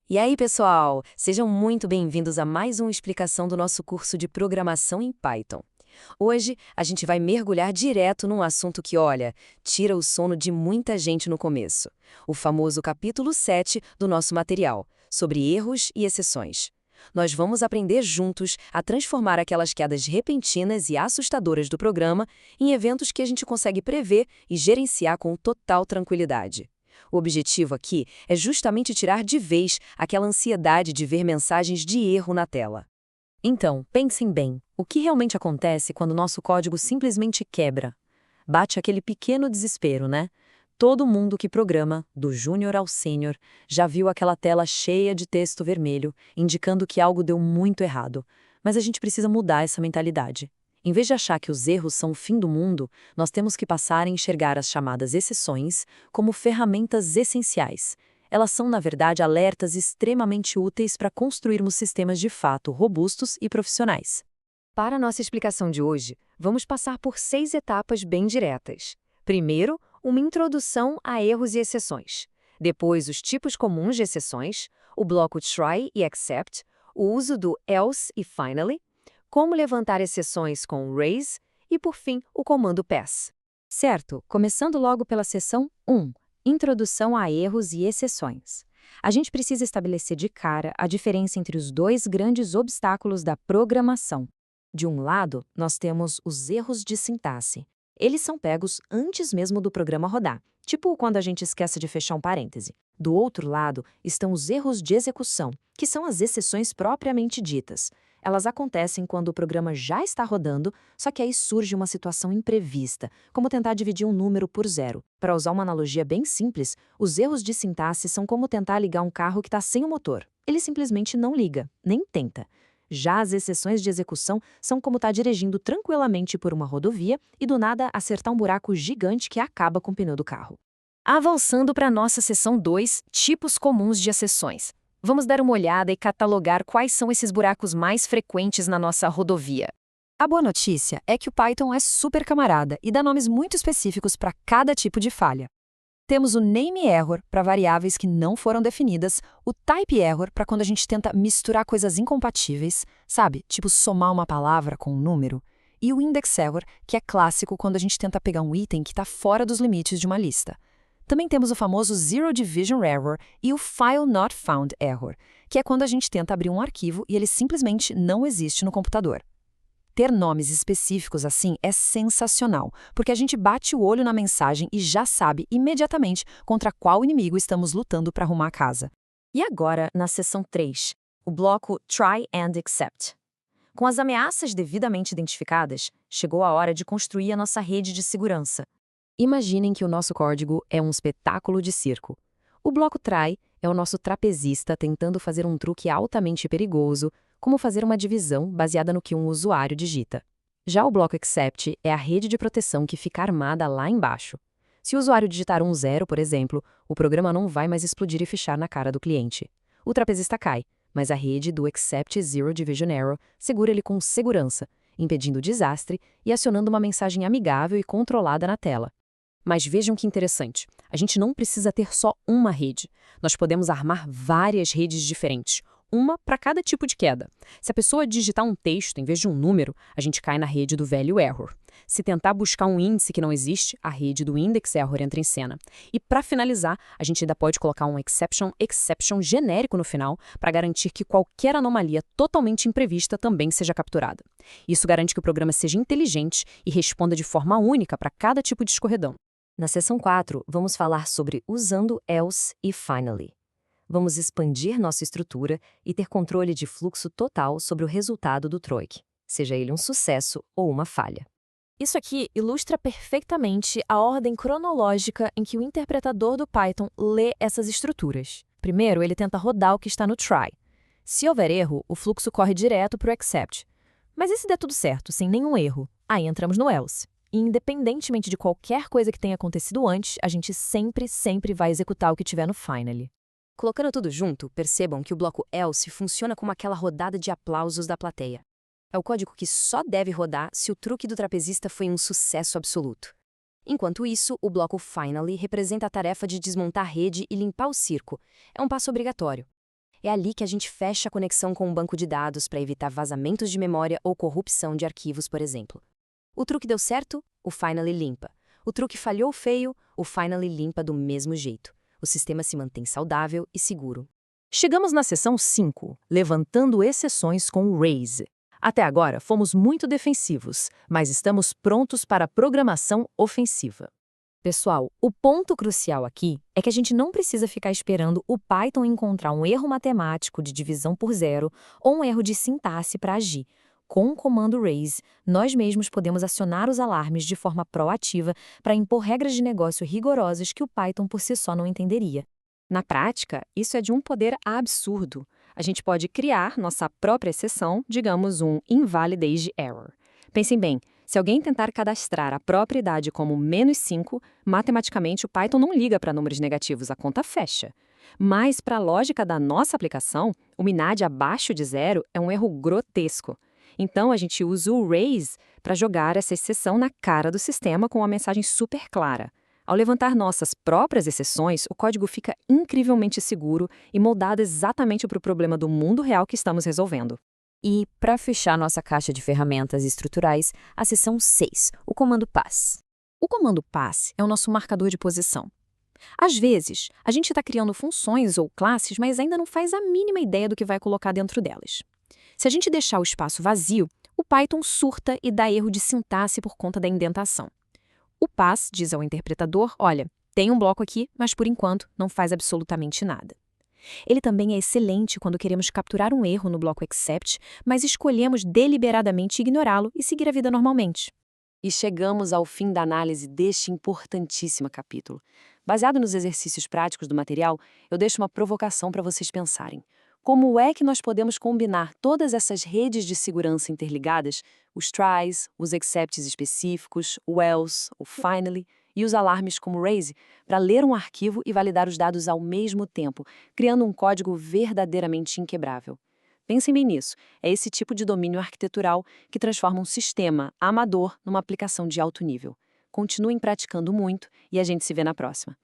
E aí, pessoal? Sejam muito bem-vindos a mais uma explicação do nosso curso de programação em Python. Hoje, a gente vai mergulhar direto num assunto que, olha, tira o sono de muita gente no começo. O famoso capítulo 7 do nosso material, sobre erros e exceções. Nós vamos aprender juntos a transformar aquelas quedas repentinas e assustadoras do programa em eventos que a gente consegue prever e gerenciar com total tranquilidade. O objetivo aqui é justamente tirar de vez aquela ansiedade de ver mensagens de erro na tela. Então, pensem bem, o que realmente acontece quando o nosso código simplesmente quebra? Bate aquele pequeno desespero, né? Todo mundo que programa, do júnior ao sênior, já viu aquela tela cheia de texto vermelho, indicando que algo deu muito errado. Mas a gente precisa mudar essa mentalidade. Em vez de achar que os erros são o fim do mundo, nós temos que passar a enxergar as chamadas exceções como ferramentas essenciais. Elas são, na verdade, alertas extremamente úteis para construirmos sistemas de fato robustos e profissionais. Para a nossa explicação de hoje, vamos passar por 6 etapas bem diretas. Primeiro, uma introdução a erros e exceções. Depois, os tipos comuns de exceções, o bloco try e except, o uso do else e finally, como levantar exceções com o raise e, por fim, o comando pass. Certo, começando logo pela seção 1, Introdução a erros e exceções. A gente precisa estabelecer de cara a diferença entre os dois grandes obstáculos da programação. De um lado, nós temos os erros de sintaxe. Eles são pegos antes mesmo do programa rodar, tipo quando a gente esquece de fechar um parêntese. Do outro lado, estão os erros de execução, que são as exceções propriamente ditas. Elas acontecem quando o programa já está rodando, só que aí surge uma situação imprevista, como tentar dividir um número por zero. Para usar uma analogia bem simples, os erros de sintaxe são como tentar ligar um carro que está sem o motor. Ele simplesmente não liga, nem tenta. Já as exceções de execução são como estar dirigindo tranquilamente por uma rodovia e do nada acertar um buraco gigante que acaba com o pneu do carro. Avançando para a nossa seção 2, tipos comuns de exceções. Vamos dar uma olhada e catalogar quais são esses buracos mais frequentes na nossa rodovia. A boa notícia é que o Python é super camarada e dá nomes muito específicos para cada tipo de falha. Temos o name error para variáveis que não foram definidas, o type error para quando a gente tenta misturar coisas incompatíveis, sabe, tipo somar uma palavra com um número, e o index error, que é clássico quando a gente tenta pegar um item que está fora dos limites de uma lista. Também temos o famoso Zero Division Error e o File Not Found Error, que é quando a gente tenta abrir um arquivo e ele simplesmente não existe no computador. Ter nomes específicos assim é sensacional, porque a gente bate o olho na mensagem e já sabe imediatamente contra qual inimigo estamos lutando para arrumar a casa. E agora, na seção 3, o bloco Try and Except. Com as ameaças devidamente identificadas, chegou a hora de construir a nossa rede de segurança. Imaginem que o nosso código é um espetáculo de circo. O bloco try é o nosso trapezista tentando fazer um truque altamente perigoso, como fazer uma divisão baseada no que um usuário digita. Já o bloco except é a rede de proteção que fica armada lá embaixo. Se o usuário digitar um zero, por exemplo, o programa não vai mais explodir e fechar na cara do cliente. O trapezista cai, mas a rede do Except Zero Division Error segura ele com segurança, impedindo o desastre e acionando uma mensagem amigável e controlada na tela. Mas vejam que interessante, a gente não precisa ter só uma rede. Nós podemos armar várias redes diferentes, uma para cada tipo de queda. Se a pessoa digitar um texto em vez de um número, a gente cai na rede do value error. Se tentar buscar um índice que não existe, a rede do index error entra em cena. E para finalizar, a gente ainda pode colocar um exception genérico no final para garantir que qualquer anomalia totalmente imprevista também seja capturada. Isso garante que o programa seja inteligente e responda de forma única para cada tipo de escorredão. Na seção 4, vamos falar sobre usando else e finally. Vamos expandir nossa estrutura e ter controle de fluxo total sobre o resultado do TROIC, seja ele um sucesso ou uma falha. Isso aqui ilustra perfeitamente a ordem cronológica em que o interpretador do Python lê essas estruturas. Primeiro, ele tenta rodar o que está no try. Se houver erro, o fluxo corre direto para o except. Mas e se der tudo certo, sem nenhum erro? Aí entramos no else. E independentemente de qualquer coisa que tenha acontecido antes, a gente sempre vai executar o que tiver no finally. Colocando tudo junto, percebam que o bloco else funciona como aquela rodada de aplausos da plateia. É o código que só deve rodar se o truque do trapezista foi um sucesso absoluto. Enquanto isso, o bloco finally representa a tarefa de desmontar a rede e limpar o circo. É um passo obrigatório. É ali que a gente fecha a conexão com o banco de dados para evitar vazamentos de memória ou corrupção de arquivos, por exemplo. O truque deu certo? O Finally limpa. O truque falhou feio? O Finally limpa do mesmo jeito. O sistema se mantém saudável e seguro. Chegamos na seção 5, levantando exceções com o Raise. Até agora fomos muito defensivos, mas estamos prontos para a programação ofensiva. Pessoal, o ponto crucial aqui é que a gente não precisa ficar esperando o Python encontrar um erro matemático de divisão por zero ou um erro de sintaxe para agir. Com o comando raise, nós mesmos podemos acionar os alarmes de forma proativa para impor regras de negócio rigorosas que o Python por si só não entenderia. Na prática, isso é de um poder absurdo. A gente pode criar nossa própria exceção, digamos um invalidate error. Pensem bem, se alguém tentar cadastrar a própria idade como -5, matematicamente o Python não liga para números negativos, a conta fecha. Mas para a lógica da nossa aplicação, uma idade abaixo de 0 é um erro grotesco. Então a gente usa o raise para jogar essa exceção na cara do sistema com uma mensagem super clara. Ao levantar nossas próprias exceções, o código fica incrivelmente seguro e moldado exatamente para o problema do mundo real que estamos resolvendo. E, para fechar nossa caixa de ferramentas estruturais, a seção 6, o comando pass. O comando pass é o nosso marcador de posição. Às vezes, a gente está criando funções ou classes, mas ainda não faz a mínima ideia do que vai colocar dentro delas. Se a gente deixar o espaço vazio, o Python surta e dá erro de sintaxe por conta da indentação. O pass diz ao interpretador, olha, tem um bloco aqui, mas por enquanto não faz absolutamente nada. Ele também é excelente quando queremos capturar um erro no bloco except, mas escolhemos deliberadamente ignorá-lo e seguir a vida normalmente. E chegamos ao fim da análise deste importantíssimo capítulo. Baseado nos exercícios práticos do material, eu deixo uma provocação para vocês pensarem. Como é que nós podemos combinar todas essas redes de segurança interligadas, os tries, os excepts específicos, o else, o finally e os alarmes como raise, para ler um arquivo e validar os dados ao mesmo tempo, criando um código verdadeiramente inquebrável? Pensem bem nisso. É esse tipo de domínio arquitetural que transforma um sistema amador numa aplicação de alto nível. Continuem praticando muito e a gente se vê na próxima.